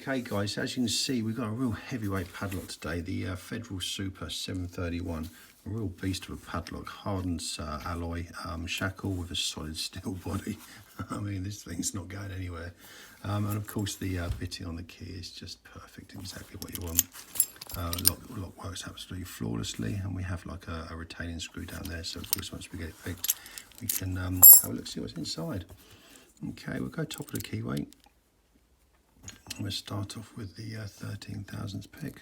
Okay guys, as you can see, we've got a real heavyweight padlock today, the Federal Super 731, a real beast of a padlock, hardened alloy, shackle with a solid steel body. I mean, this thing's not going anywhere. And of course the bitting on the key is just perfect, exactly what you want. Lock works absolutely flawlessly, and we have like a retaining screw down there, so of course once we get it picked, we can have a look, see what's inside. Okay, we'll go top of the key weight. We'll start off with the 13 thousandths pick.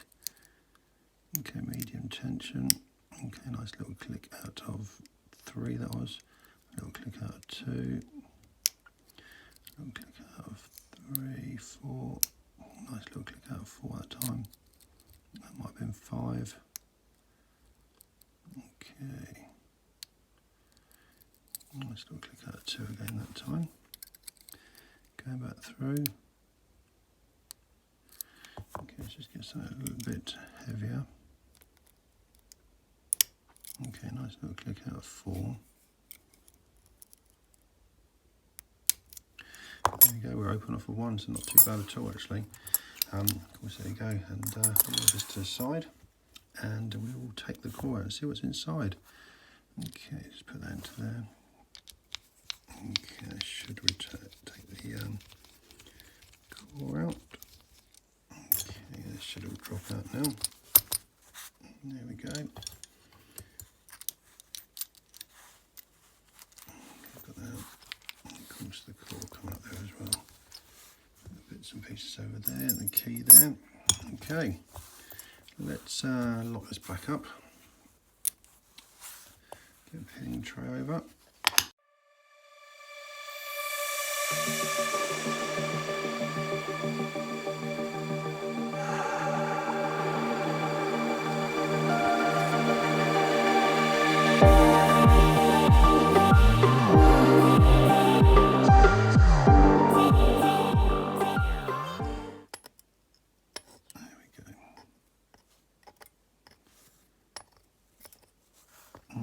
Okay, medium tension. Okay, nice little click out of 3, that was. A little click out of 2. A little click out of 3, 4. Nice little click out of 4 that time. That might have been 5. Okay. Nice little click out of 2 again that time. Going back through. Okay, let's just get something a little bit heavier. Okay, nice little click out of 4. There we go, we're open off of 1, so not too bad at all actually. Of course, there you go, and we'll move this to the side, and we will take the core out and see what's inside. Okay, just put that into there. Okay, should we take the core out? Okay, this should all drop out now. There we go. Got that. Of course, the core come out there as well. Bits and pieces over there, and the key there. Okay, let's lock this back up. Get the pinning tray over.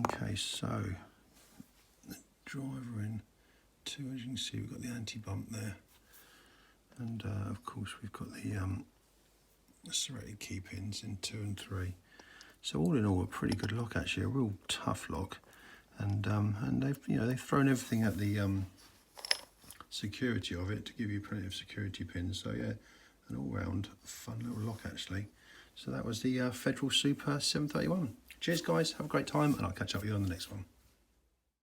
Okay, so the driver in 2, as you can see, we've got the anti-bump there, and of course we've got the serrated key pins in 2 and 3. So all in all, a pretty good lock actually, a real tough lock, and they've thrown everything at the security of it to give you plenty of security pins. So yeah, an all-round fun little lock actually. So that was the Federal Super 731. Cheers guys, have a great time, and I'll catch up with you on the next one.